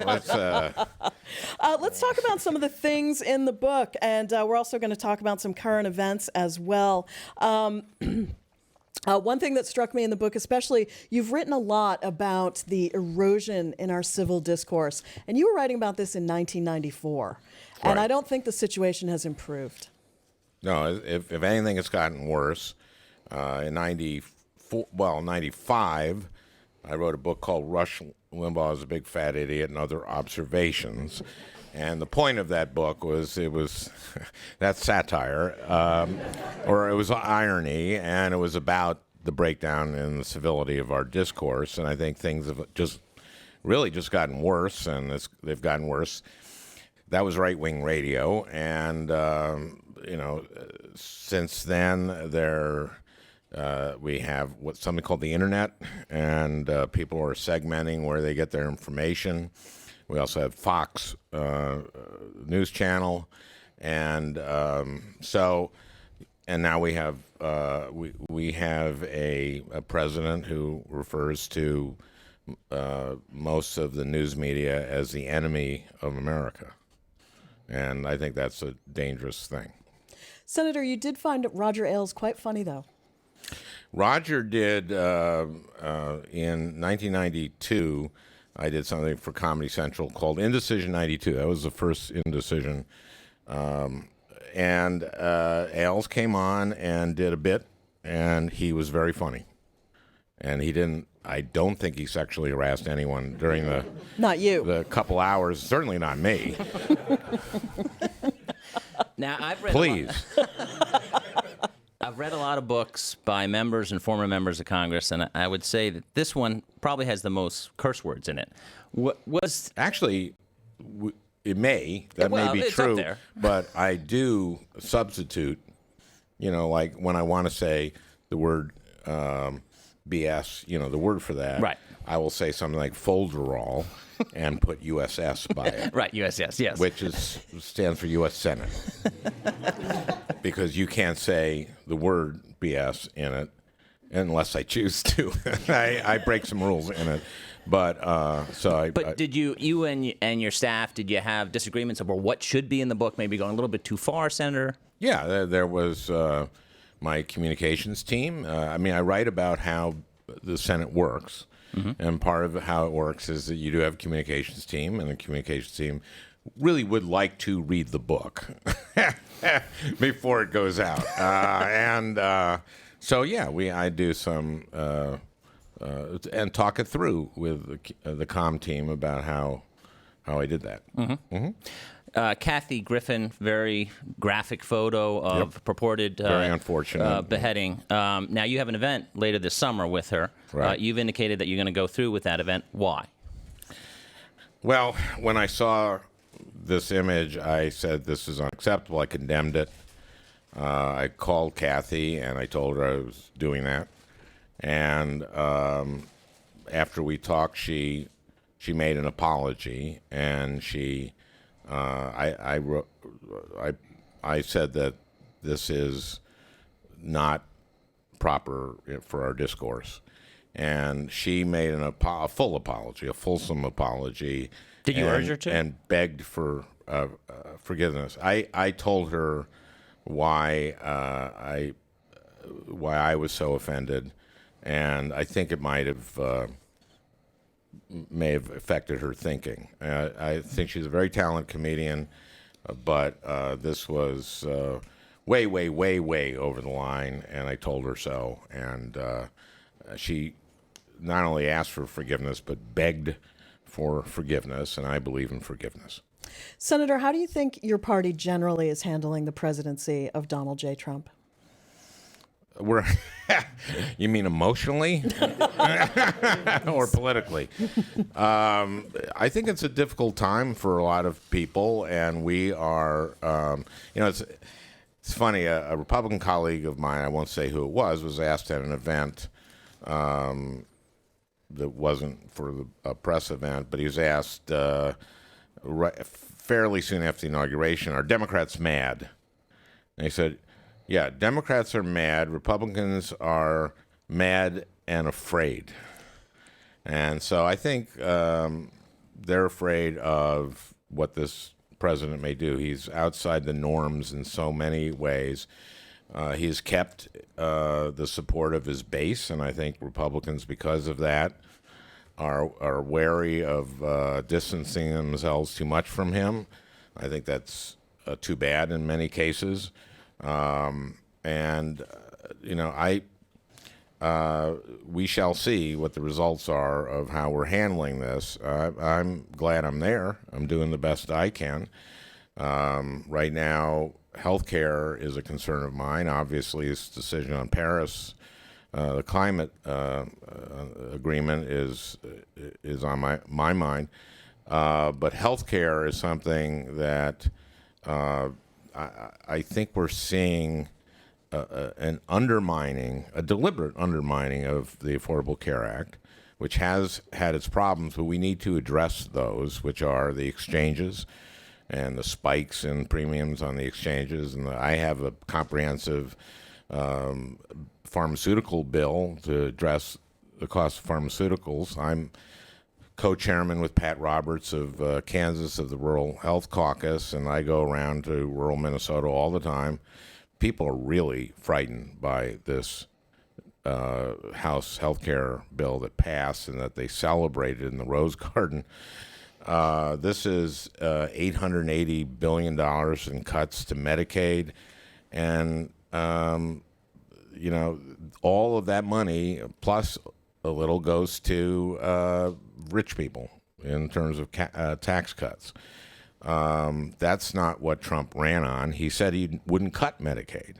Let's talk about some of the things in the book, and we're also going to talk about some current events as well. One thing that struck me in the book especially, you've written a lot about the erosion in our civil discourse, and you were writing about this in 1994, right. And I don't think the situation has improved. No, if anything, it's gotten worse. In 95, I wrote a book called Rush Limbaugh is a Big Fat Idiot and Other Observations. And the point of that book was that's satire, or it was irony, and it was about the breakdown in the civility of our discourse. And I think things have really gotten worse, and they've gotten worse. That was right-wing radio, and since then we have something called the internet, and people are segmenting where they get their information. We also have Fox News Channel, and now we have we have a president who refers to most of the news media as the enemy of America, and I think that's a dangerous thing. Senator, you did find Roger Ailes quite funny, though. Roger did in 1992. I did something for Comedy Central called Indecision 92. That was the first Indecision. And Ailes came on and did a bit, and he was very funny. And I don't think he sexually harassed anyone during Not you. The couple hours, certainly not me. Now, I've read Please. I've read a lot of books by members and former members of Congress, and I would say that this one probably has the most curse words in it. Actually, it may. That may be it's true. Up there. But I do substitute, like when I want to say the word BS, the word for that. Right. I will say something like folderol and put USS by it. Right, USS, yes. Which stands for U.S. Senate. Because you can't say the word BS in it unless I choose to. I break some rules in it. But did you and your staff, did you have disagreements over what should be in the book, maybe going a little bit too far, Senator? Yeah, there was my communications team. I write about how the Senate works. Mm-hmm. And part of how it works is that you do have a communications team, and the communications team really would like to read the book before it goes out. I do some and talk it through with the comm team about how I did that. Mm-hmm. Mm-hmm. Kathy Griffin, very graphic photo of purported very unfortunate beheading. Now, you have an event later this summer with her. Right. You've indicated that you're going to go through with that event. Why? Well, when I saw this image, I said this is unacceptable. I condemned it. I called Kathy, and I told her I was doing that. And after we talked, she made an apology, and I said that this is not proper for our discourse, and she made a full apology, a fulsome apology. Did you urge her to? And begged for forgiveness. I told her why I was so offended, and I think it may have affected her thinking. I think she's a very talented comedian, but this was way, way, way, way over the line, and I told her so. And she not only asked for forgiveness, but begged for forgiveness, and I believe in forgiveness. Senator, how do you think your party generally is handling the presidency of Donald J. Trump? You mean emotionally or politically? I think it's a difficult time for a lot of people, and we are, it's funny. A Republican colleague of mine, I won't say who it was asked at an event that wasn't for a press event, but he was asked fairly soon after the inauguration, "Are Democrats mad?" And he said, "Yeah, Democrats are mad. Republicans are mad and afraid." And so I think they're afraid of what this president may do. He's outside the norms in so many ways. He's kept the support of his base, and I think Republicans, because of that, are wary of distancing themselves too much from him. I think that's too bad in many cases. We shall see what the results are of how we're handling this. I'm glad I'm there. I'm doing the best I can. Right now, healthcare is a concern of mine. Obviously, this decision on Paris, the climate agreement is on my mind. But healthcare is something that I think we're seeing an undermining, a deliberate undermining of the Affordable Care Act, which has had its problems, but we need to address those, which are the exchanges and the spikes in premiums on the exchanges. And I have a comprehensive pharmaceutical bill to address the cost of pharmaceuticals. I'm co-chairman with Pat Roberts of Kansas of the Rural Health Caucus, and I go around to rural Minnesota all the time. People are really frightened by this House health care bill that passed and that they celebrated in the Rose Garden. This is $880 billion in cuts to Medicaid, and all of that money plus a little goes to rich people in terms of tax cuts. That's not what Trump ran on. He said he wouldn't cut Medicaid.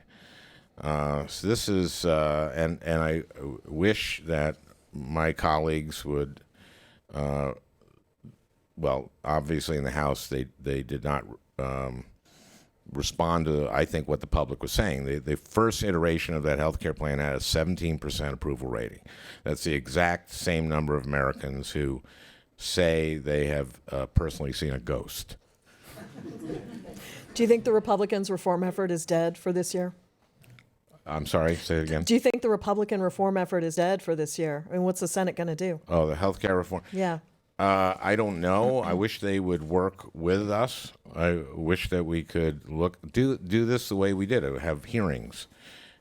So this is, and I wish that my colleagues would, obviously in the House they did not respond to, I think, what the public was saying. The first iteration of that health care plan had a 17% approval rating. That's the exact same number of Americans who say they have personally seen a ghost. Do you think the Republicans' reform effort is dead for this year? I'm sorry, say it again. Do you think the Republican reform effort is dead for this year? I mean, what's the Senate going to do? Oh, the health care reform? Yeah. I don't know. I wish they would work with us. I wish that we could do this the way we did it, have hearings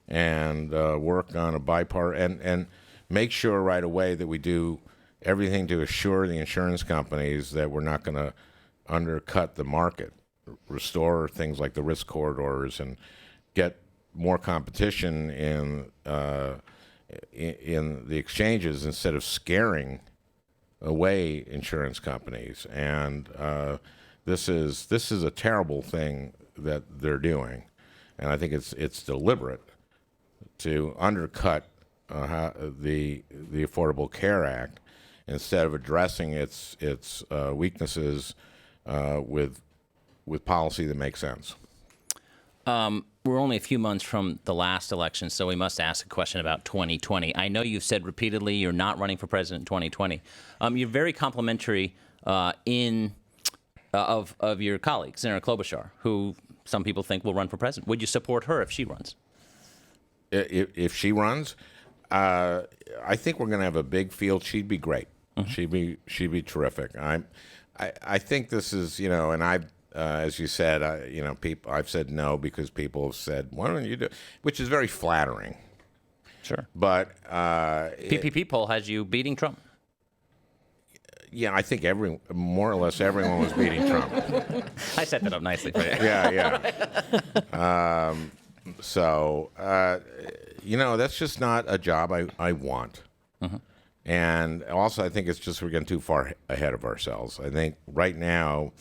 and work on a bipartisan and make sure right away that we do everything to assure the insurance companies that we're not going to undercut the market, restore things like the risk corridors, and get more competition in the exchanges instead of scaring away insurance companies. And this is a terrible thing that they're doing, and I think it's deliberate to undercut the Affordable Care Act instead of addressing its weaknesses with policy that makes sense. We're only a few months from the last election, so we must ask a question about 2020. I know you've said repeatedly you're not running for president in 2020. You're very complimentary of your colleague, Senator Klobuchar, who some people think will run for president. Would you support her if she runs? If she runs, I think we're going to have a big field. She'd be great. Mm-hmm. She'd be terrific. I think this is, and I. As you said, I've said no because people have said, "Why don't you do?" Which is very flattering. Sure. But PPP poll has you beating Trump. Yeah, I think more or less everyone was beating Trump. I set that up nicely for you. Yeah. So that's just not a job I want. Mm-hmm. And also, I think it's just we're getting too far ahead of ourselves. I think right now.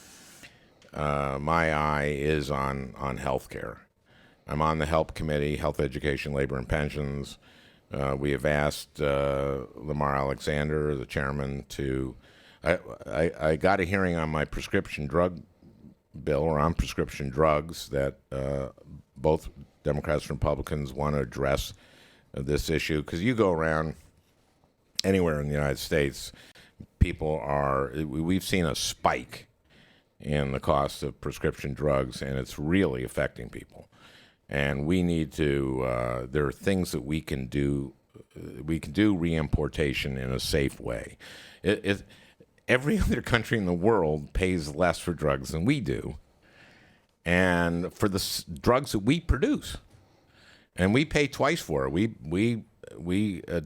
My eye is on healthcare. I'm on the HELP committee, Health, Education, Labor, and Pensions. We have asked Lamar Alexander, the chairman, to. I got a hearing on my prescription drug bill, or on prescription drugs, that both Democrats and Republicans want to address this issue. Because you go around anywhere in the United States, we've seen a spike in the cost of prescription drugs, and it's really affecting people. And we need to, there are things that we can do. We can do reimportation in a safe way. every other country in the world pays less for drugs than we do, and for the drugs that we produce, and we pay twice for it. We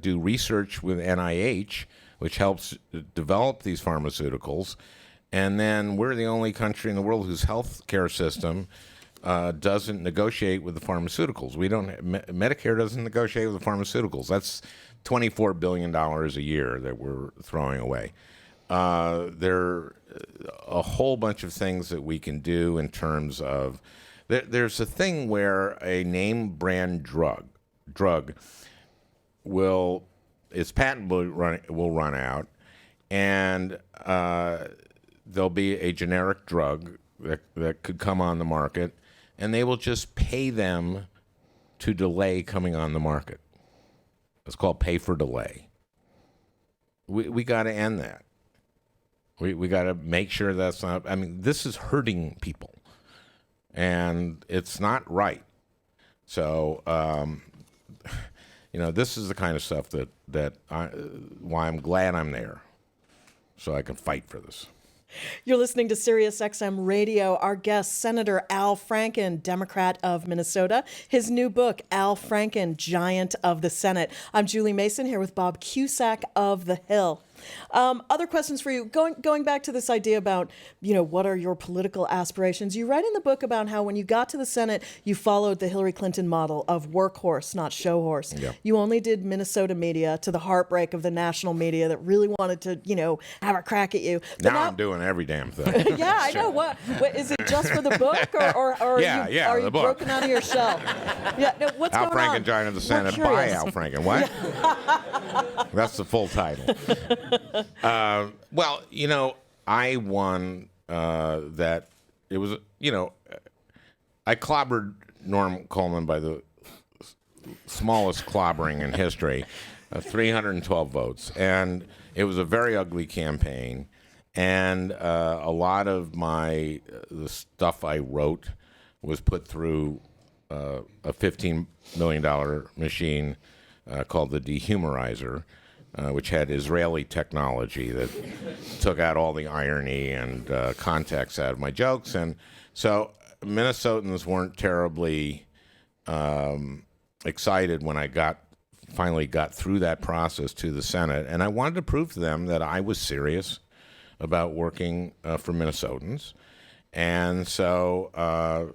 do research with NIH, which helps develop these pharmaceuticals, and then we're the only country in the world whose health care system doesn't negotiate with the pharmaceuticals. Medicare doesn't negotiate with the pharmaceuticals. That's $24 billion a year that we're throwing away. There are a whole bunch of things that we can do in terms of there's a thing where a name brand drug its patent will run out, and there'll be a generic drug that could come on the market, and they will just pay them to delay coming on the market. It's called pay for delay. We got to end that. We got to make sure that's not. I mean, this is hurting people, and it's not right. So, this is the kind of stuff why I'm glad I'm there, so I can fight for this. You're listening to SiriusXM Radio. Our guest, Senator Al Franken, Democrat of Minnesota. His new book, Al Franken, Giant of the Senate. I'm Julie Mason here with Bob Cusack of The Hill. Other questions for you. Going back to this idea about, what are your political aspirations? You write in the book about how when you got to the Senate, you followed the Hillary Clinton model of workhorse, not show horse. Yeah. You only did Minnesota media, to the heartbreak of the national media that really wanted to, have a crack at you. But now I'm doing every damn thing. Yeah, I know. What is it, just for the book, or are you broken out of your shell? Yeah. No, what's Al going on? Franken, Giant of the Senate by Al Franken. What? That's the full title. Well, I won that. It was, I clobbered Norm Coleman by the smallest clobbering in history, 312 votes. And it was a very ugly campaign. And a lot of the stuff I wrote was put through a $15 million machine called the Dehumorizer, which had Israeli technology that took out all the irony and context out of my jokes. And so Minnesotans weren't terribly excited when I finally got through that process to the Senate. And I wanted to prove to them that I was serious about working for Minnesotans. And so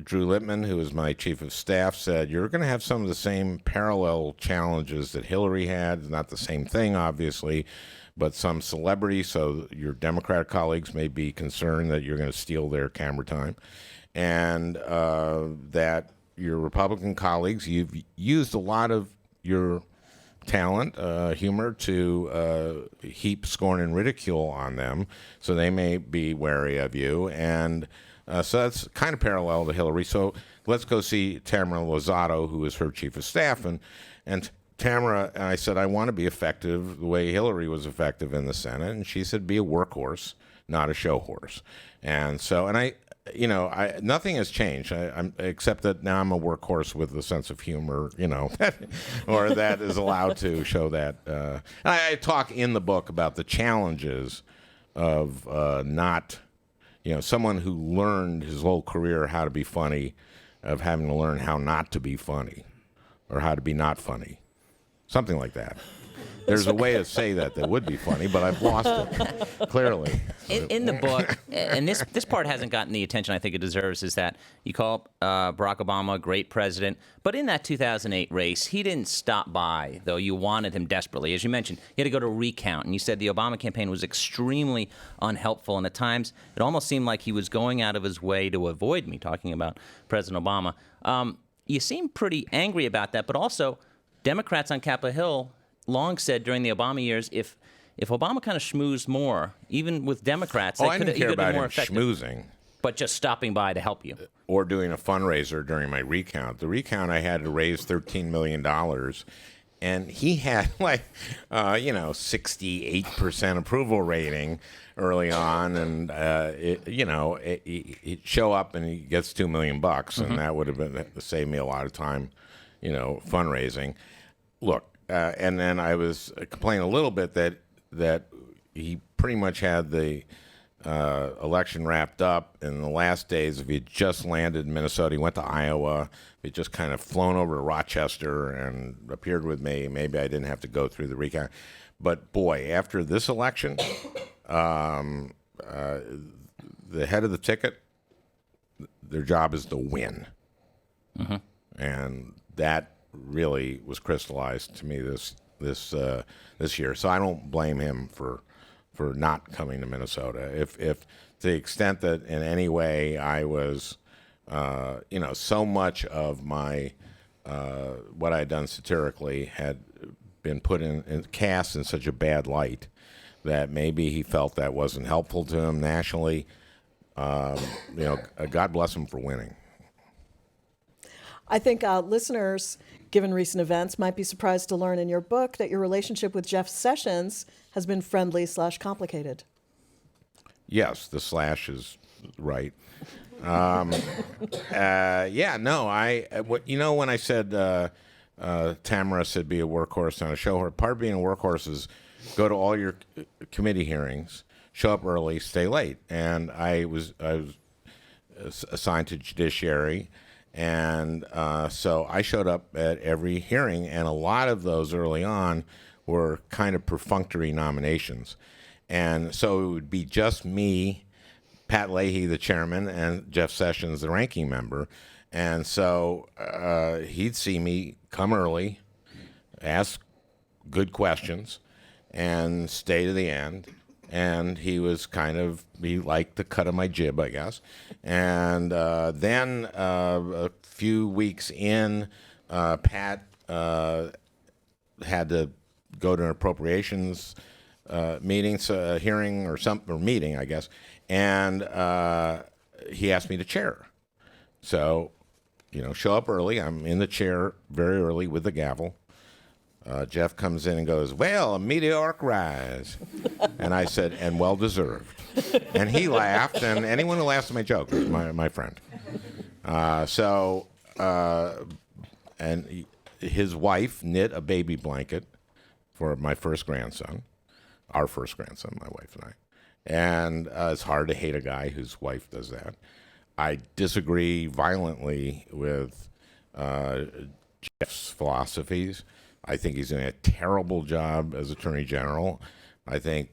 Drew Lippman, who was my chief of staff, said, you're going to have some of the same parallel challenges that Hillary had. Not the same thing, obviously, but some celebrity, so your Democratic colleagues may be concerned that you're going to steal their camera time. And that your Republican colleagues, you've used a lot of your talent, humor, to heap scorn and ridicule on them, so they may be wary of you. And so that's kind of parallel to Hillary. So let's go see Tamara Lozado, who is her chief of staff. And Tamara, I said, I want to be effective the way Hillary was effective in the Senate. And she said, be a workhorse, not a show horse. And so, nothing has changed, except that now I'm a workhorse with a sense of humor, or that is allowed to show that. I talk in the book about the challenges of not... someone who learned his whole career how to be funny, of having to learn how not to be funny, or how to be not funny, something like that. There's a way to say that would be funny, but I've lost it, clearly. In the book, and this part hasn't gotten the attention I think it deserves, is that you call Barack Obama a great president, but in that 2008 race, he didn't stop by, though you wanted him desperately. As you mentioned, he had to go to a recount, and you said the Obama campaign was extremely unhelpful, and at times it almost seemed like he was going out of his way to avoid me talking about President Obama. You seem pretty angry about that, but also Democrats on Capitol Hill long said during the Obama years, if Obama kind of schmoozed more, even with Democrats, I didn't care about him schmoozing. But just stopping by to help you. Or doing a fundraiser during my recount. The recount, I had to raise $13 million, and he had 68% approval rating early on, and he'd show up and he gets $2 million, and that would have saved me a lot of time, fundraising. Look. And then I was complaining a little bit that he pretty much had the election wrapped up in the last days. If he had just landed in Minnesota, he went to Iowa. He'd just kind of flown over to Rochester and appeared with me. Maybe I didn't have to go through the recount. But boy, after this election, the head of the ticket, their job is to win. Mm-hmm. And that really was crystallized to me this year. So I don't blame him for not coming to Minnesota. If to the extent that in any way I was, so much of my what I had done satirically had been put in cast in such a bad light that maybe he felt that wasn't helpful to him nationally. God bless him for winning. I think listeners, given recent events, might be surprised to learn in your book that your relationship with Jeff Sessions has been friendly/complicated. When I said Tamara said be a workhorse on a show, part of being a workhorse is go to all your committee hearings, show up early, stay late. And I was assigned to Judiciary, and so I showed up at every hearing, and a lot of those early on were kind of perfunctory nominations. And so it would be just me, Pat Leahy, the chairman, and Jeff Sessions, the ranking member. And so he'd see me come early, ask good questions, and stay to the end. And he liked the cut of my jib, I guess. And then a few weeks in, Pat had to go to an appropriations meeting, I guess. And he asked me to chair. So, show up early. I'm in the chair very early with the gavel. Jeff comes in and goes, "Well, a meteoric rise." And I said, "And well-deserved." And he laughed, and anyone who laughs at my joke is my friend. And his wife knit a baby blanket for my first grandson, our first grandson, my wife and I. And it's hard to hate a guy whose wife does that. I disagree violently with Jeff's philosophies. I think he's doing a terrible job as Attorney General. I think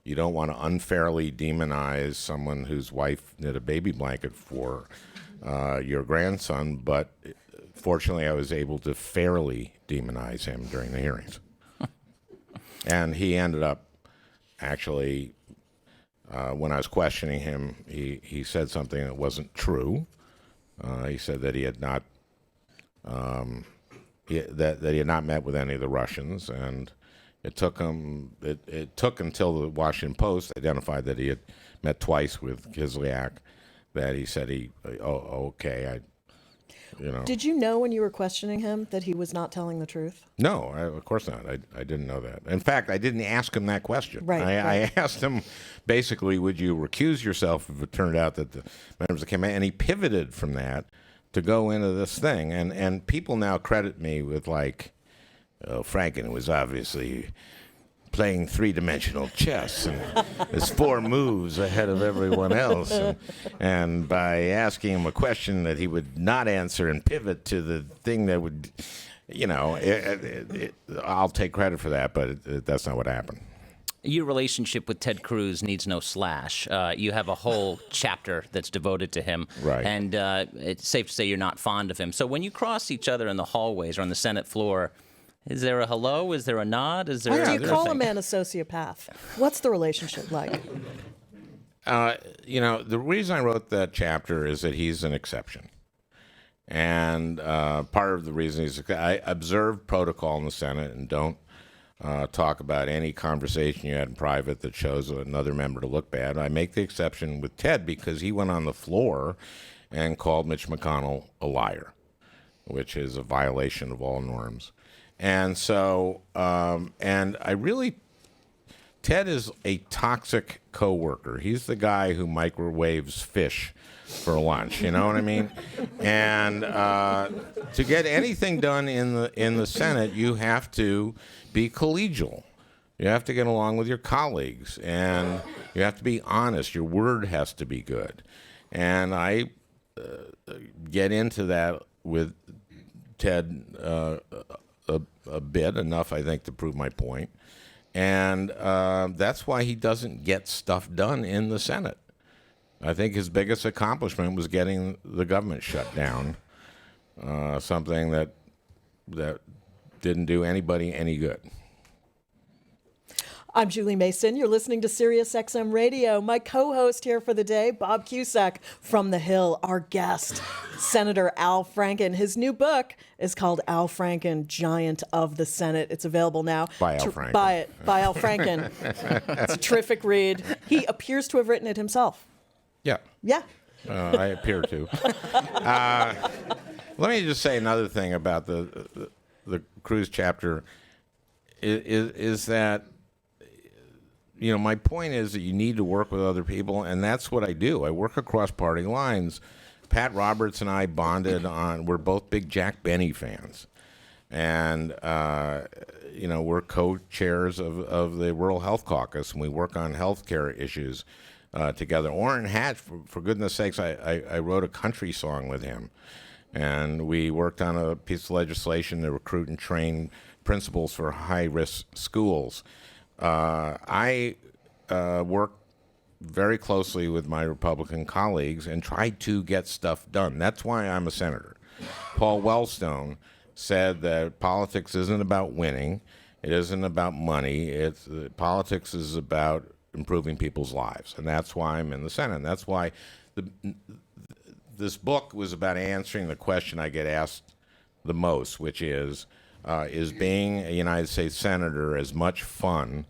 you don't want to unfairly demonize someone whose wife knit a baby blanket for your grandson, but fortunately I was able to fairly demonize him during the hearings. And he ended up actually, when I was questioning him, he said something that wasn't true. He said that he had not that he had not met with any of the Russians, and it took him. It took until the Washington Post identified that he had met twice with Kislyak that he said okay. Did you know when you were questioning him that he was not telling the truth? No, of course not. I didn't know that. In fact, I didn't ask him that question. Right. I asked him basically, would you recuse yourself if it turned out that the members came in? And he pivoted from that to go into this thing. And people now credit me with Franken was obviously playing three-dimensional chess, and there's 4 moves ahead of everyone else. And by asking him a question that he would not answer and pivot to the thing that would, I'll take credit for that, but that's not what happened. Your relationship with Ted Cruz needs no slash. You have a whole chapter that's devoted to him. Right. And it's safe to say you're not fond of him. So when you cross each other in the hallways or on the Senate floor, is there a hello? Is there a nod? Is there? Do you call a man a sociopath? What's the relationship like? The reason I wrote that chapter is that he's an exception. And part of the reason is I observe protocol in the Senate and don't talk about any conversation you had in private that shows another member to look bad. I make the exception with Ted because he went on the floor and called Mitch McConnell a liar, which is a violation of all norms. And so, and I really, Ted is a toxic coworker. He's the guy who microwaves fish for lunch. You know what I mean? And to get anything done in the Senate, you have to be collegial. You have to get along with your colleagues, and you have to be honest. Your word has to be good. And I get into that with Ted a bit, enough, I think, to prove my point. And that's why he doesn't get stuff done in the Senate. I think his biggest accomplishment was getting the government shut down, something that didn't do anybody any good. I'm Julie Mason. You're listening to SiriusXM Radio. My co-host here for the day, Bob Cusack from the Hill. Our guest, Senator Al Franken. His new book is called Al Franken, Giant of the Senate. It's available now. By Al Franken. Buy it. By Al Franken. It's a terrific read. He appears to have written it himself. Yeah. Yeah. I appear to. Let me just say another thing about the Cruz chapter is that, you know, my point is that you need to work with other people, and that's what I do. I work across party lines. Pat Roberts and I bonded on, we're both big Jack Benny fans. And, you know, we're co-chairs of the Rural Health Caucus, and we work on health care issues together. Orrin Hatch, for goodness sakes, I wrote a country song with him. And we worked on a piece of legislation to recruit and train principals for high-risk schools. I work very closely with my Republican colleagues and try to get stuff done. That's why I'm a senator. Paul Wellstone said that politics isn't about winning. It isn't about money. Politics is about improving people's lives, and that's why I'm in the Senate. And that's why this book was about answering the question I get asked the most, which is being a United States Senator as much fun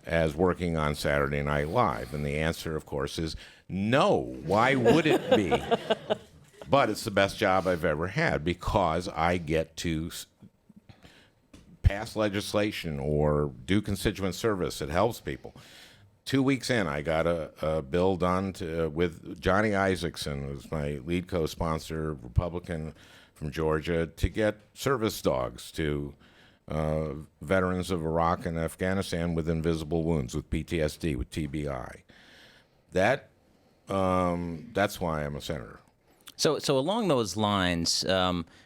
as working on Saturday Night Live? And the answer, of course, is no. Why would it be? But it's the best job I've ever had because I get to pass legislation or do constituent service that helps people. 2 weeks in, I got a bill done with Johnny Isaacson, who's my lead co-sponsor, Republican from Georgia, to get service dogs to veterans of Iraq and Afghanistan with invisible wounds, with PTSD, with TBI. That's why I'm a senator. So along those lines,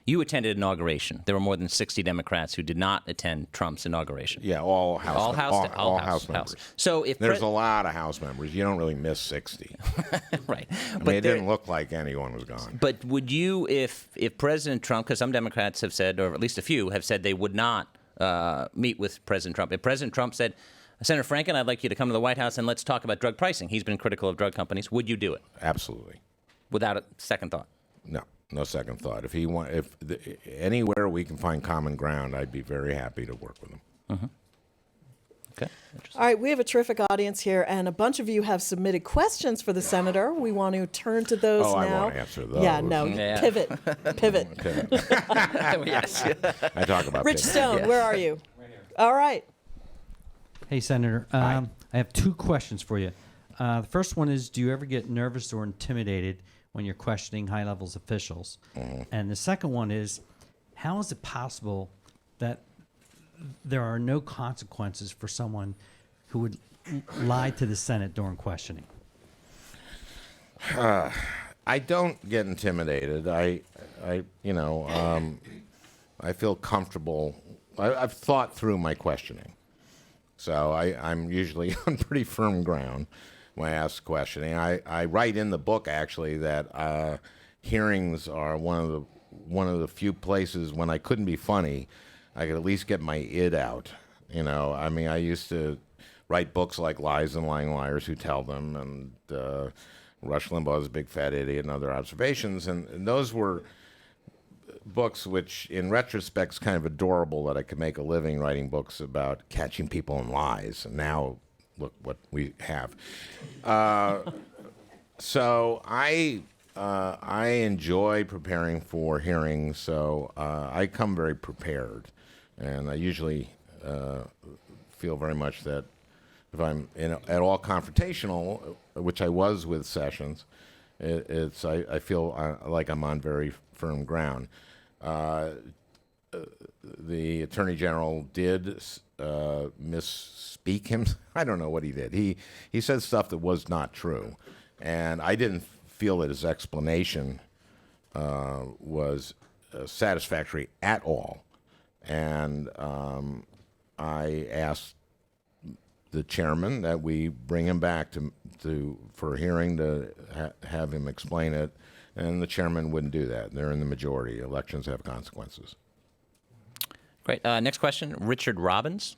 you attended inauguration. There were more than 60 Democrats who did not attend Trump's inauguration. Yeah, all House members. So if there's a lot of House members, you don't really miss 60. Right. I mean, it didn't look like anyone was gone. But would you, if President Trump, because some Democrats have said, or at least a few have said they would not meet with President Trump. If President Trump said, Senator Franken, I'd like you to come to the White House and let's talk about drug pricing. He's been critical of drug companies. Would you do it? Absolutely. Without a second thought? No second thought. Anywhere we can find common ground, I'd be very happy to work with him. Mm-hmm. Okay. All right, we have a terrific audience here, and a bunch of you have submitted questions for the senator. We want to turn to those now. I want to answer those. Yeah, no, Yeah. Pivot. Yes. I talk about Rich pivot. Stone, where are you? Right here. All right. Hey, Senator. I have two questions for you. The first one is, do you ever get nervous or intimidated when you're questioning high-level officials? Mm-hmm. And the second one is, how is it possible that there are no consequences for someone who would lie to the Senate during questioning? I don't get intimidated. I feel comfortable. I've thought through my questioning, so I'm usually on pretty firm ground when I ask questioning. I write in the book actually that hearings are one of the few places when I couldn't be funny, I could at least get my id out. You know, I mean, I used to write books like Lies and Lying Liars Who Tell Them, and Rush Limbaugh's Big Fat Idiot and Other Observations, and those were books which, in retrospect, is kind of adorable that I could make a living writing books about catching people in lies. And now, look what we have. So I enjoy preparing for hearings, so I come very prepared. And I usually feel very much that if I'm at all confrontational, which I was with Sessions, I feel like I'm on very firm ground. The Attorney General did misspeak him. I don't know what he did. He said stuff that was not true, and I didn't feel that his explanation was satisfactory at all. And I asked the chairman that we bring him back for a hearing to have him explain it, and the chairman wouldn't do that. They're in the majority. Elections have consequences. Great. Next question, Richard Robbins.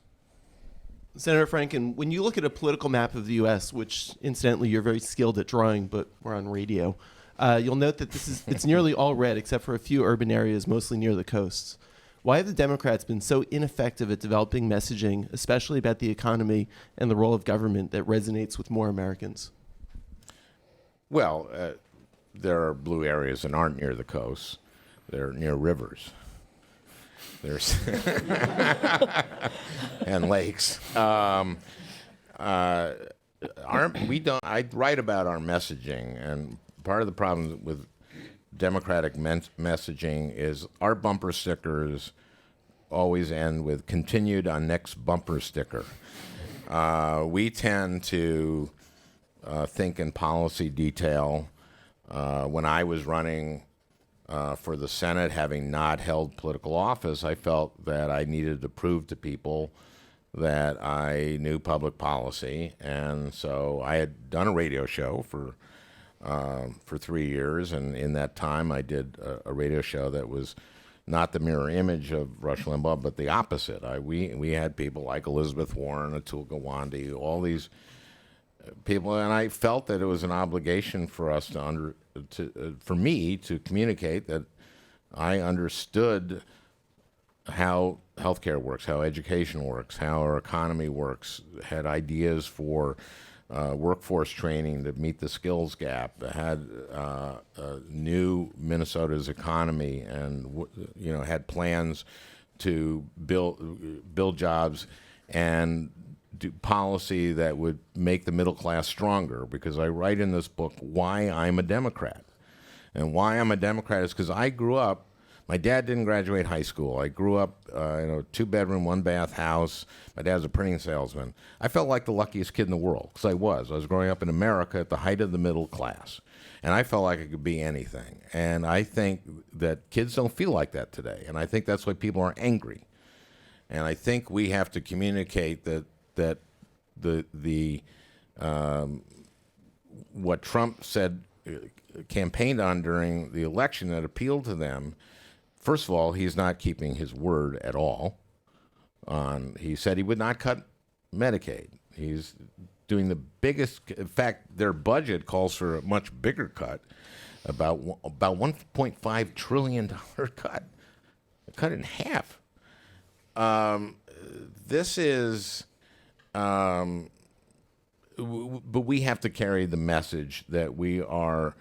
Senator Franken, when you look at a political map of the U.S., which incidentally you're very skilled at drawing, but we're on radio, you'll note that it's nearly all red except for a few urban areas, mostly near the coasts. Why have the Democrats been so ineffective at developing messaging, especially about the economy and the role of government, that resonates with more Americans? Well, there are blue areas that aren't near the coast. They're near rivers. There's and lakes. I write about our messaging, and part of the problem with Democratic messaging is our bumper stickers always end with "continued on next bumper sticker." We tend to think in policy detail. When I was running for the Senate, having not held political office, I felt that I needed to prove to people that I knew public policy, and so I had done a radio show for 3 years, and in that time I did a radio show that was not the mirror image of Rush Limbaugh, but the opposite. We had people like Elizabeth Warren, Atul Gawande, all these people, and I felt that it was an obligation for us for me to communicate that I understood how healthcare works, how education works, how our economy works, had ideas for workforce training to meet the skills gap, had new Minnesota's economy, and had plans to build jobs and do policy that would make the middle class stronger. Because I write in this book why I'm a Democrat, and why I'm a Democrat is because I grew up. My dad didn't graduate high school. I grew up in a 2-bedroom, 1-bath house. My dad was a printing salesman. I felt like the luckiest kid in the world, because I was growing up in America at the height of the middle class. And I felt like I could be anything. And I think that kids don't feel like that today. And I think that's why people are angry. And I think we have to communicate that what Trump said, campaigned on during the election that appealed to them. First of all, he's not keeping his word at all. He said he would not cut Medicaid. He's doing the biggest. In fact, their budget calls for a much bigger cut, about $1.5 trillion cut, cut in half. This is, but we have to carry the message that we are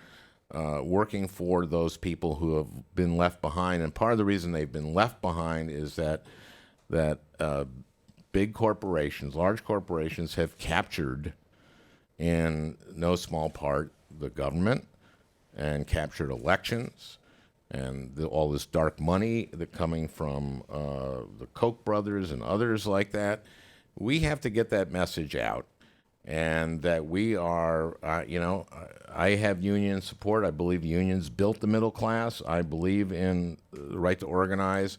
working for those people who have been left behind. And part of the reason they've been left behind is that big corporations, large corporations, have captured, in no small part, the government, and captured elections, and all this dark money that coming from the Koch brothers and others like that. We have to get that message out. And that we are, I have union support. I believe unions built the middle class. I believe in the right to organize.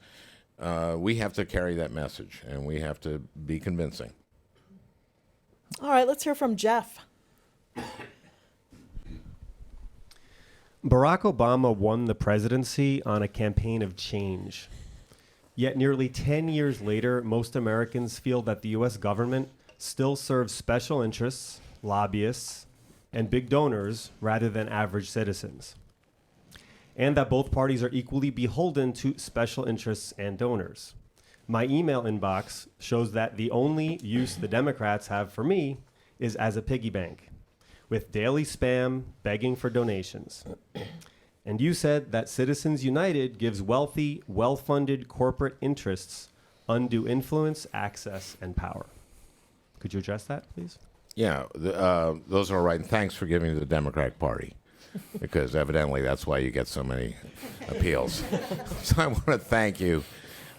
We have to carry that message, and we have to be convincing. All right, let's hear from Jeff. Barack Obama won the presidency on a campaign of change. Yet nearly 10 years later, most Americans feel that the U.S. government still serves special interests, lobbyists, and big donors rather than average citizens. And that both parties are equally beholden to special interests and donors. My email inbox shows that the only use the Democrats have for me is as a piggy bank, with daily spam begging for donations. And you said that Citizens United gives wealthy, well-funded corporate interests undue influence, access, and power. Could you address that, please? Yeah, those are right. And thanks for giving to the Democratic Party, because evidently that's why you get so many appeals. So I want to thank you.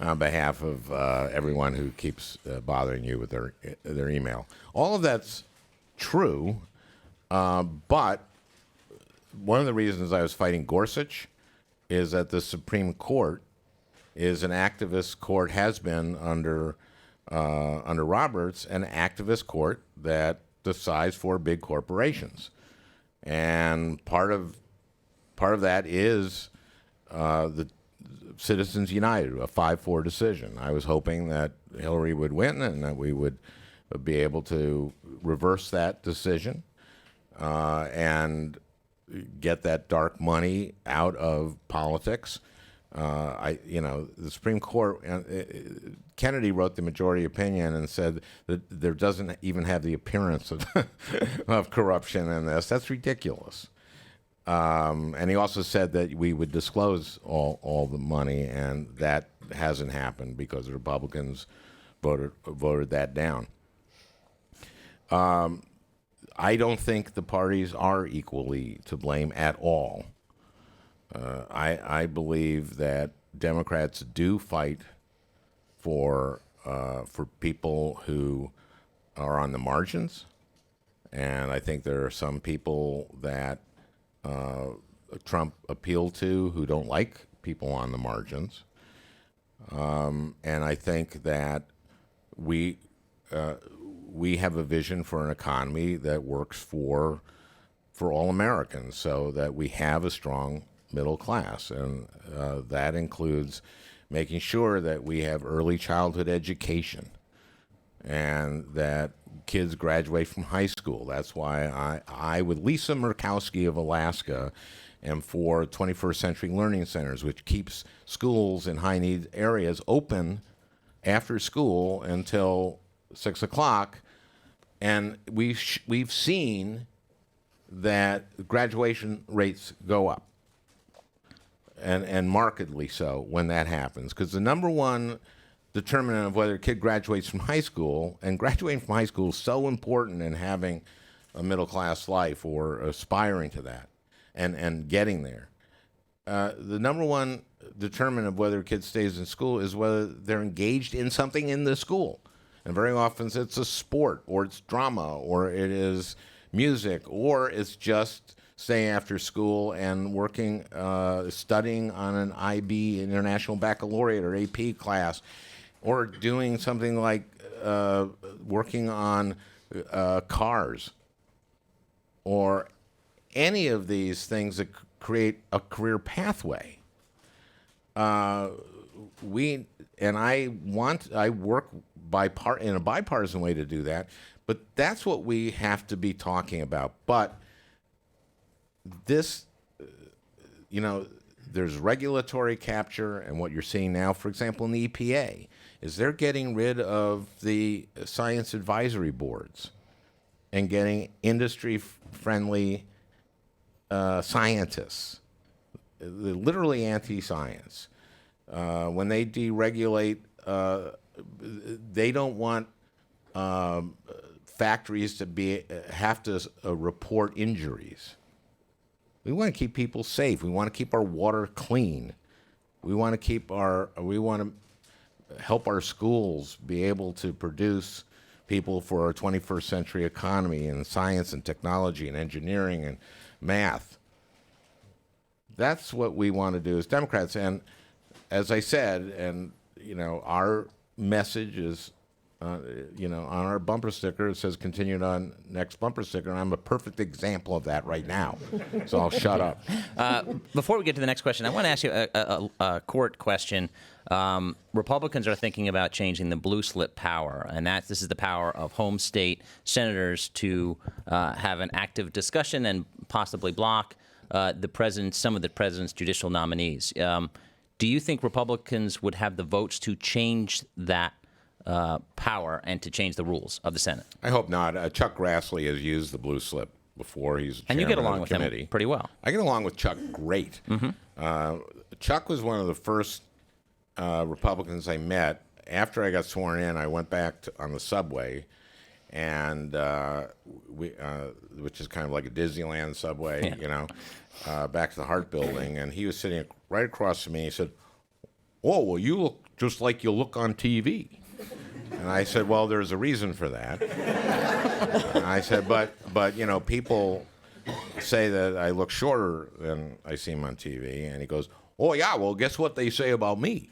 on behalf of everyone who keeps bothering you with their email. All of that's true, but one of the reasons I was fighting Gorsuch is that the Supreme Court is an activist court, has been under Roberts, an activist court that decides for big corporations, and part of that is the Citizens United, a 5-4 decision. I was hoping that Hillary would win and that we would be able to reverse that decision and get that dark money out of politics. The Supreme Court, Kennedy wrote the majority opinion and said that there doesn't even have the appearance of corruption in this. That's ridiculous. And he also said that we would disclose all the money, and that hasn't happened because the Republicans voted that down. I don't think the parties are equally to blame at all. I believe that Democrats do fight for people who are on the margins, and I think there are some people that Trump appealed to who don't like people on the margins, and I think that we have a vision for an economy that works for all Americans, so that we have a strong middle class, and that includes making sure that we have early childhood education and that kids graduate from high school. That's why I with Lisa Murkowski of Alaska, am for 21st Century Learning Centers, which keeps schools in high-need areas open after school until 6 o'clock. And we've seen that graduation rates go up, and markedly so when that happens. Because the number one determinant of whether a kid graduates from high school, and graduating from high school is so important in having a middle-class life or aspiring to that and getting there. The number one determinant of whether a kid stays in school is whether they're engaged in something in the school. And very often it's a sport, or it's drama, or it is music, or it's just staying after school and working, studying on an IB, International Baccalaureate, or AP class, or doing something like working on cars, or any of these things that create a career pathway. I work in a bipartisan way to do that, but that's what we have to be talking about. But this, there's regulatory capture, and what you're seeing now, for example, in the EPA, is they're getting rid of the science advisory boards and getting industry-friendly scientists, literally anti-science. When they deregulate, they don't want factories to have to report injuries. We want to keep people safe. We want to keep our water clean. We want to help our schools be able to produce people for our 21st century economy in science and technology and engineering and math. That's what we want to do as Democrats. And as I said, our message is, on our bumper sticker, it says continued on next bumper sticker, and I'm a perfect example of that right now. So I'll shut up. Before we get to the next question, I want to ask you a court question. Republicans are thinking about changing the blue slip power, and this is the power of home state senators to have an active discussion and possibly block some of the president's judicial nominees. Do you think Republicans would have the votes to change that power and to change the rules of the Senate? I hope not. Chuck Grassley has used the blue slip before. He's and you get along with him pretty well. I get along with Chuck great. Mm-hmm. Chuck was one of the first Republicans I met. After I got sworn in, I went back on the subway, and which is kind of like a Disneyland subway, back to the Hart Building, and he was sitting right across from me. He said, "Oh, well, you look just like you look on TV." And I said, "Well, there's a reason for that." And I said, but you know, people say that I look shorter than I seem on TV. And he goes, "Oh, yeah, well, guess what they say about me?"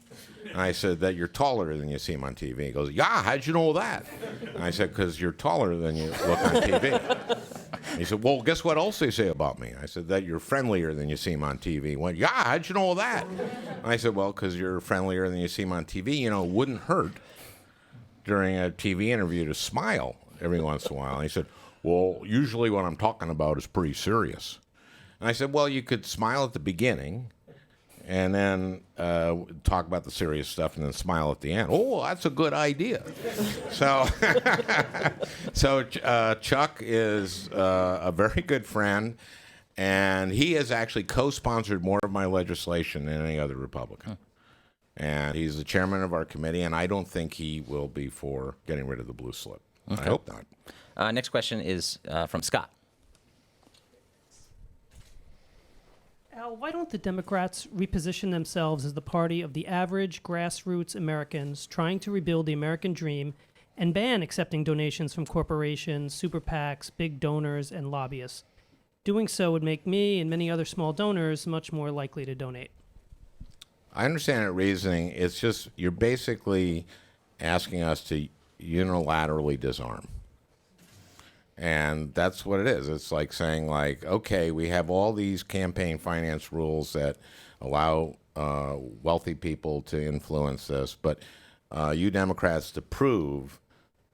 And I said, "That you're taller than you seem on TV." He goes, "Yeah, how'd you know that?" And I said, "Because you're taller than you look on TV." He said, "Well, guess what else they say about me?" I said, "That you're friendlier than you seem on TV." He went, "Yeah, how'd you know that?" And I said, "Well, because you're friendlier than you seem on TV. You know, it wouldn't hurt during a TV interview to smile every once in a while." And he said, "Well, usually what I'm talking about is pretty serious." And I said, "Well, you could smile at the beginning and then talk about the serious stuff and then smile at the end." "Oh, that's a good idea." So, Chuck is a very good friend, and he has actually co-sponsored more of my legislation than any other Republican. And he's the chairman of our committee, and I don't think he will be for getting rid of the blue slip. Okay. I hope not. Next question is from Scott. Al, why don't the Democrats reposition themselves as the party of the average grassroots Americans trying to rebuild the American dream and ban accepting donations from corporations, super PACs, big donors, and lobbyists? Doing so would make me and many other small donors much more likely to donate. I understand that reasoning. It's just you're basically asking us to unilaterally disarm. And that's what it is. It's like saying, like, okay, we have all these campaign finance rules that allow wealthy people to influence this, but you Democrats, to prove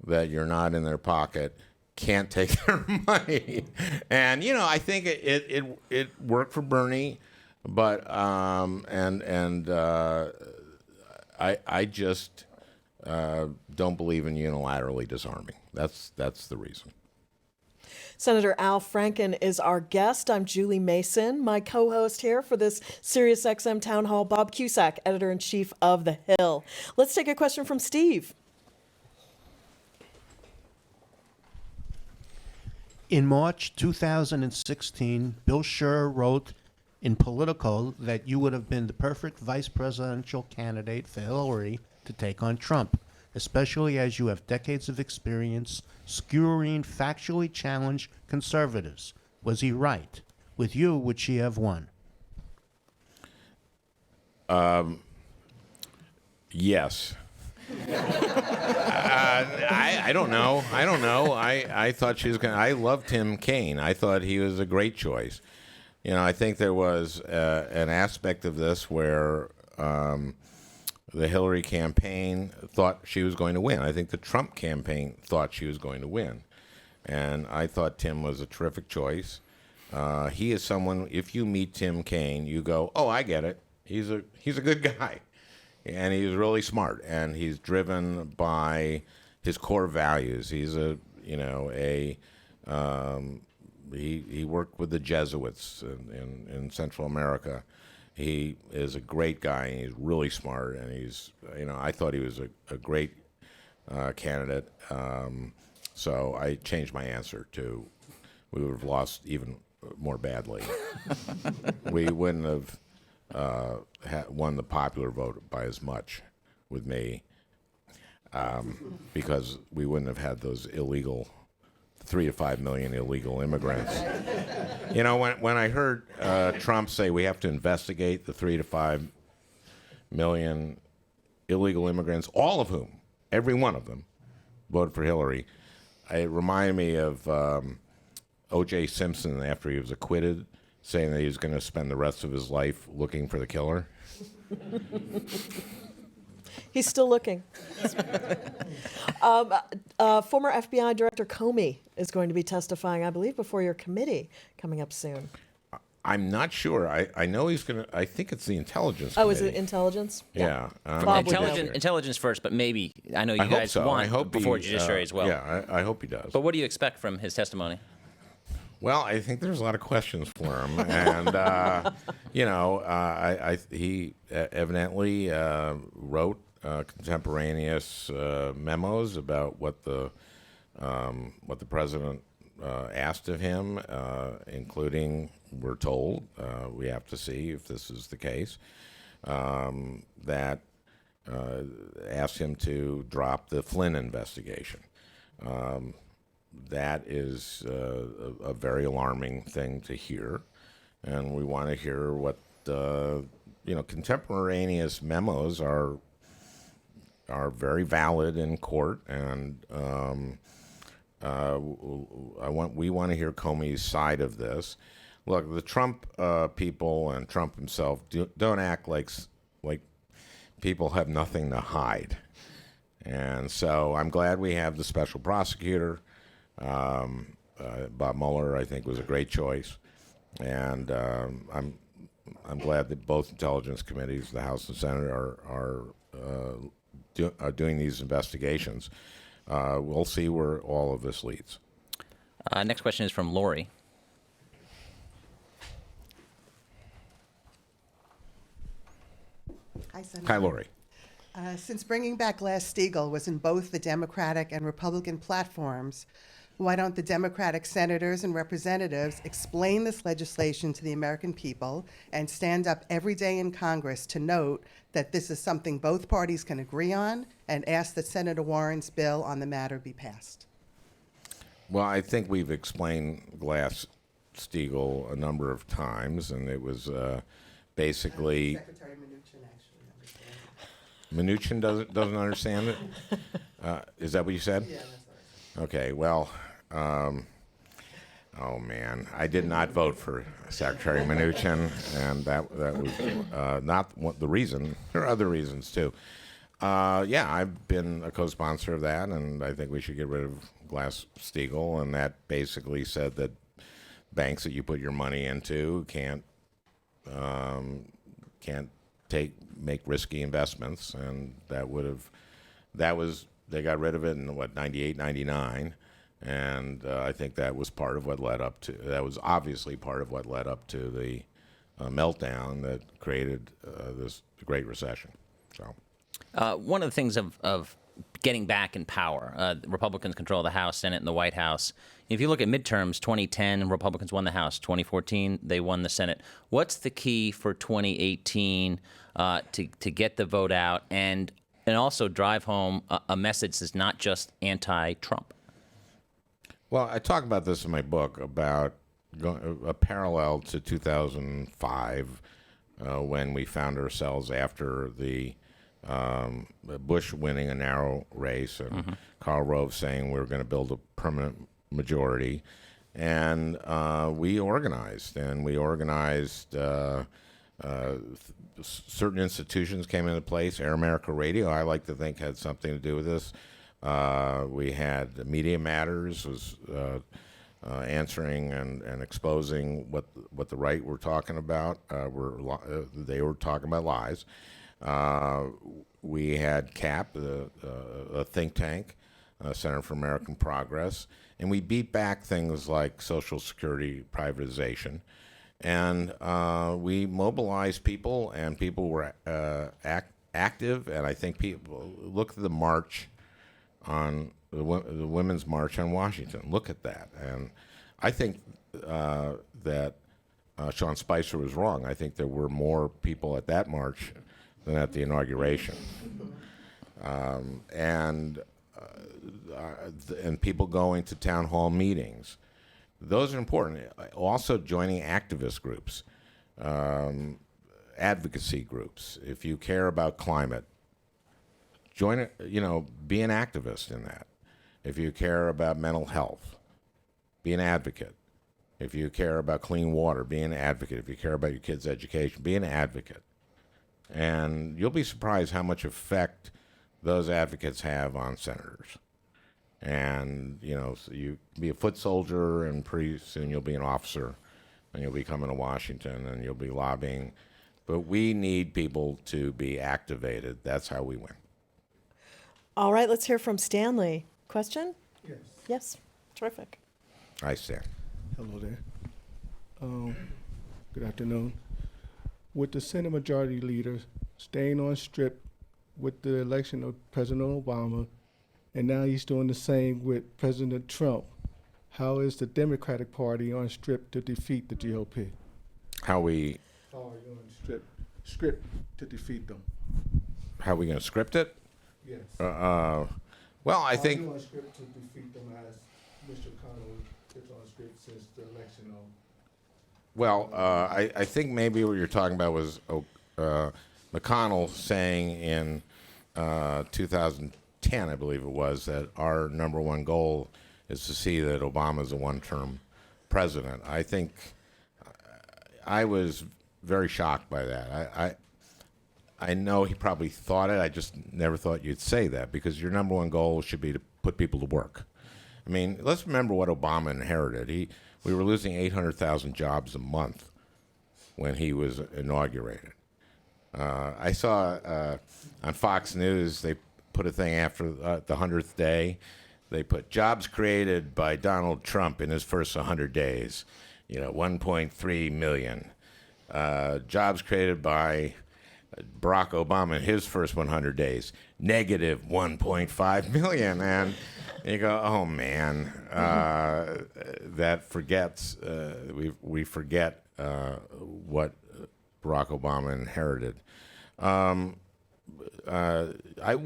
that you're not in their pocket, can't take their money. And, you know, I think it worked for Bernie, but I just don't believe in unilaterally disarming. That's the reason. Senator Al Franken is our guest. I'm Julie Mason. My co-host here for this SiriusXM Town Hall, Bob Cusack, editor-in-chief of The Hill. Let's take a question from Steve. In March 2016, Bill Scher wrote in Politico that you would have been the perfect vice presidential candidate for Hillary to take on Trump, especially as you have decades of experience skewering factually challenged conservatives. Was he right? With you, would she have won? Yes. I don't know. I thought she was going to. I loved Tim Kaine. I thought he was a great choice. You know, I think there was an aspect of this where the Hillary campaign thought she was going to win. I think the Trump campaign thought she was going to win. And I thought Tim was a terrific choice. He is someone, if you meet Tim Kaine, you go, "Oh, I get it. He's a good guy." And he's really smart, and he's driven by his core values. He's he worked with the Jesuits in Central America. He is a great guy, and he's really smart, and I thought he was a great candidate. So I changed my answer to, we would have lost even more badly. We wouldn't have won the popular vote by as much with me, because we wouldn't have had those 3 to 5 million illegal immigrants. You know, when I heard Trump say we have to investigate the 3 to 5 million illegal immigrants, all of whom, every one of them, voted for Hillary, it reminded me of O.J. Simpson after he was acquitted, saying that he was going to spend the rest of his life looking for the killer. He's still looking. Former FBI Director Comey is going to be testifying, I believe, before your committee coming up soon. I'm not sure. I know he's going to. I think it's the intelligence. Oh, committee. is it intelligence? Yeah. Bob would know. Intelligence first, but maybe I know you guys so. want before judiciary as well. Yeah, I hope he does. But what do you expect from his testimony? Well, I think there's a lot of questions for him, and he evidently wrote contemporaneous memos about what the president asked of him, including, we're told, we have to see if this is the case, that asked him to drop the Flynn investigation. That is a very alarming thing to hear, and we want to hear what contemporaneous memos are very valid in court, and we want to hear Comey's side of this. Look, the Trump people and Trump himself don't act like people have nothing to hide, and so I'm glad we have the special prosecutor. Bob Mueller, I think, was a great choice, and I'm glad that both intelligence committees, the House and Senate, are doing these investigations. We'll see where all of this leads. Next question is from Lori. Hi, Senator. Hi, Lori. Since bringing back GlassSteagall was in both the Democratic and Republican platforms, why don't the Democratic senators and representatives explain this legislation to the American people and stand up every day in Congress to note that this is something both parties can agree on, and ask that Senator Warren's bill on the matter be passed? Well, I think we've explained GlassSteagall a number of times, and it was basically... Secretary Mnuchin understands. Mnuchin doesn't understand it? Is that what you said? Yeah, that's right. Okay, well, oh man, I did not vote for Secretary Mnuchin, and that was not the reason. There are other reasons too. Yeah, I've been a co-sponsor of that, and I think we should get rid of GlassSteagall, and that basically said that banks that you put your money into can't make risky investments, and they got rid of it in 98, 99, and I think that was part of what led up to. That was obviously part of what led up to the meltdown that created this Great Recession. So, one of the things of getting back in power, Republicans control the House, Senate, and the White House. If you look at midterms, 2010, Republicans won the House. 2014, they won the Senate. What's the key for 2018 to get the vote out and also drive home a message that's not just anti-Trump? Well, I talk about this in my book about a parallel to 2005 when we found ourselves after the Bush winning a narrow race and Karl Rove saying we were going to build a permanent majority, and we organized, certain institutions came into place. Air America Radio, I like to think, had something to do with this. We had Media Matters was answering and exposing what the right were talking about. They were talking about lies. We had CAP, a think tank, Center for American Progress, and we beat back things like Social Security privatization. And we mobilized people, and people were active. And I think people look at the march on the Women's March on Washington. Look at that, and I think that Sean Spicer was wrong. I think there were more people at that march than at the inauguration, and people going to town hall meetings. Those are important. Also joining activist groups, advocacy groups. If you care about climate, join it. Be an activist in that. If you care about mental health, be an advocate. If you care about clean water, be an advocate. If you care about your kids' education, be an advocate. And you'll be surprised how much effect those advocates have on senators. And, so you be a foot soldier, and pretty soon you'll be an officer, and you'll be coming to Washington, and you'll be lobbying. But we need people to be activated. That's how we win. All right, let's hear from Stanley. Question? Yes. Yes. Terrific. Hi, Stan. Hello there. Good afternoon. With the Senate Majority Leader staying on strip with the election of President Obama, and now he's doing the same with President Trump, how is the Democratic Party on strip to defeat the GOP? How are you on script to defeat them? how are we going to script it? Yes. Well, I Are think. you on script to defeat them as Mr. Connell is on script since the election of? Well, I think maybe what you're talking about was McConnell saying in 2010, I believe it was, that our number one goal is to see that Obama's a one-term president. I think I was very shocked by that. I know he probably thought it. I just never thought you'd say that, because your number one goal should be to put people to work. I mean, let's remember what Obama inherited. We were losing 800,000 jobs a month when he was inaugurated. I saw on Fox News, they put a thing after the 100th day. They put jobs created by Donald Trump in his first 100 days, 1.3 million. Jobs created by Barack Obama in his first 100 days, negative 1.5 million. And you go, oh man, that forgets, we forget what Barack Obama inherited.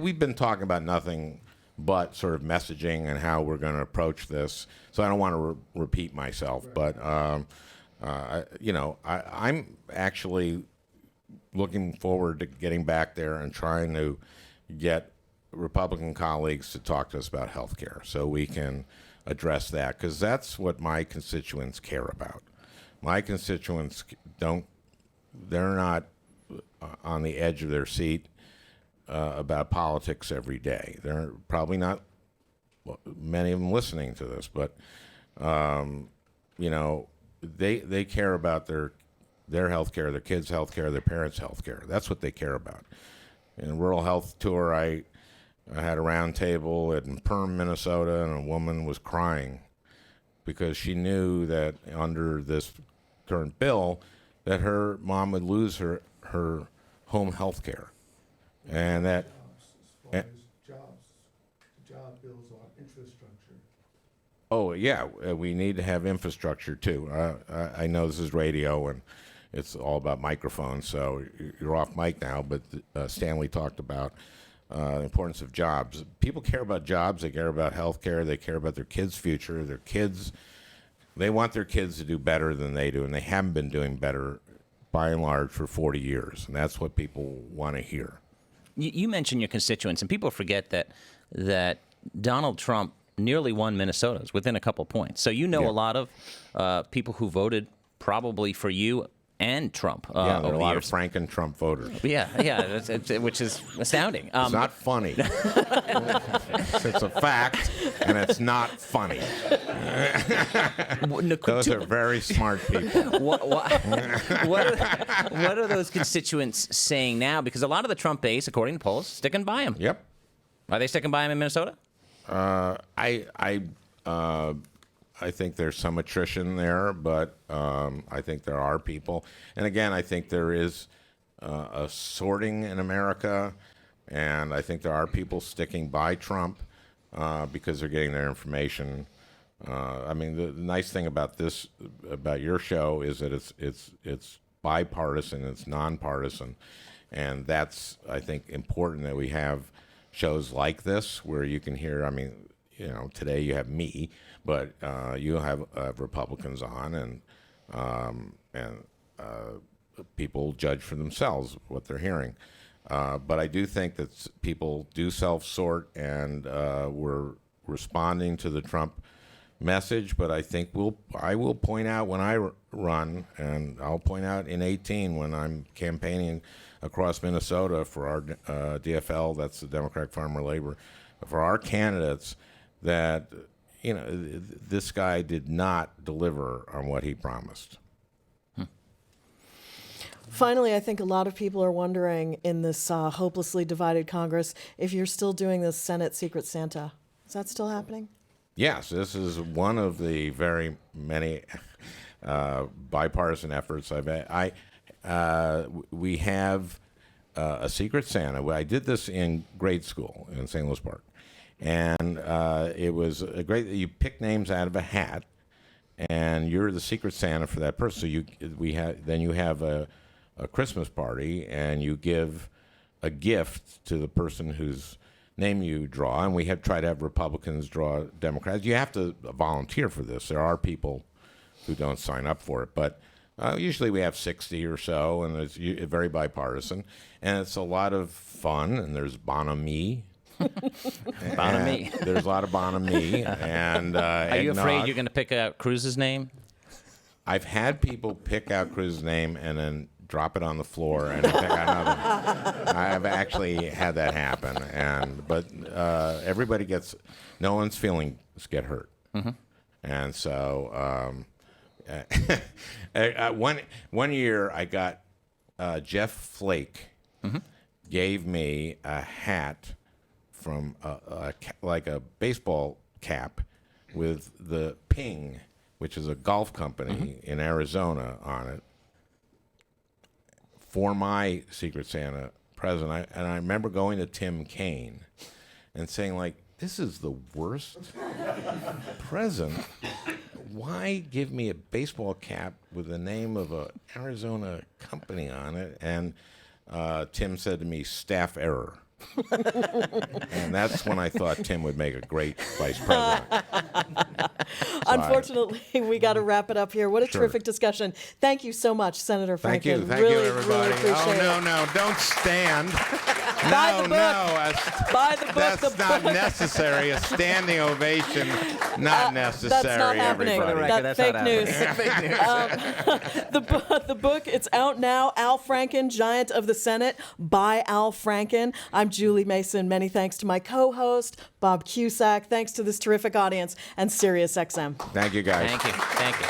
We've been talking about nothing but sort of messaging and how we're going to approach this. So I don't want to repeat myself, but I'm actually looking forward to getting back there and trying to get Republican colleagues to talk to us about health care so we can address that, because that's what my constituents care about. My constituents they're not on the edge of their seat about politics every day. They're probably not many of them listening to this, but they care about their health care, their kids' health care, their parents' health care. That's what they care about. In a rural health tour, I had a round table in Perm, Minnesota, and a woman was crying because she knew that under this current bill that her mom would lose her home health care. And that... As far as jobs, job bills on infrastructure. Oh, yeah, we need to have infrastructure, too. I know this is radio, and it's all about microphones, so you're off mic now, but Stanley talked about the importance of jobs. People care about jobs. They care about health care. They care about their kids' future. They want their kids to do better than they do, and they haven't been doing better, by and large, for 40 years, and that's what people want to hear. You mentioned your constituents, and people forget that Donald Trump nearly won Minnesota's within a couple points. So a lot of people who voted probably for you and Trump. There are over a lot years. of Franken Trump voters. Yeah, which is astounding. It's not funny. It's a fact, and it's not funny. Those are very smart people. What are those constituents saying now? Because a lot of the Trump base, according to polls, sticking by him. Yep. Are they sticking by him in Minnesota? I think there's some attrition there, but I think there are people. And again, I think there is a sorting in America, and I think there are people sticking by Trump because they're getting their information. I mean, the nice thing about your show is that it's bipartisan, it's nonpartisan, and that's, I think, important that we have shows like this where you can hear. I mean, today you have me, but you have Republicans on, and people judge for themselves what they're hearing. But I do think that people do self-sort, and we're responding to the Trump message. But I think I will point out when I run, and I'll point out in 2018 when I'm campaigning across Minnesota for our DFL, that's the Democratic Farmer Labor, for our candidates, that this guy did not deliver on what he promised. Finally, I think a lot of people are wondering in this hopelessly divided Congress if you're still doing this Senate Secret Santa. Is that still happening? Yes, this is one of the very many bipartisan efforts I've had. We have a Secret Santa. I did this in grade school in St. Louis Park. And it was a great. You pick names out of a hat, and you're the Secret Santa for that person. So you have a Christmas party, and you give a gift to the person whose name you draw, and we have tried to have Republicans draw Democrats. You have to volunteer for this. There are people who don't sign up for it, but usually we have 60 or so, and it's very bipartisan, and it's a lot of fun, and there's bonhomie. Bonhomie. There's a lot of bonhomie. And Are you afraid eggnog. you're going to pick out Cruz's name? I've had people pick out Cruz's name and then drop it on the floor and pick out another. I've actually had that happen, but everybody gets. No one's feelings get hurt, and so one year I got Jeff Flake gave me a hat from like a baseball cap with the Ping, which is a golf company in Arizona, on it for my Secret Santa present. And I remember going to Tim Kaine and saying, like, this is the worst present. Why give me a baseball cap with the name of an Arizona company on it? And Tim said to me, staff error. And that's when I thought Tim would make a great vice president. Unfortunately, we got to wrap it up here. What a Sure. terrific discussion. Thank you so much, Senator Franken. Thank you. Thank really, you, everybody. Really appreciate No, don't stand. Buy the book. Buy the book. That's not necessary. A standing ovation, not necessary, That's not happening. everybody. That's fake news. The book, it's out now. Al Franken, Giant of the Senate, by Al Franken. I'm Julie Mason. Many thanks to my co-host, Bob Cusack. Thanks to this terrific audience and SiriusXM. Thank you, guys. Thank you.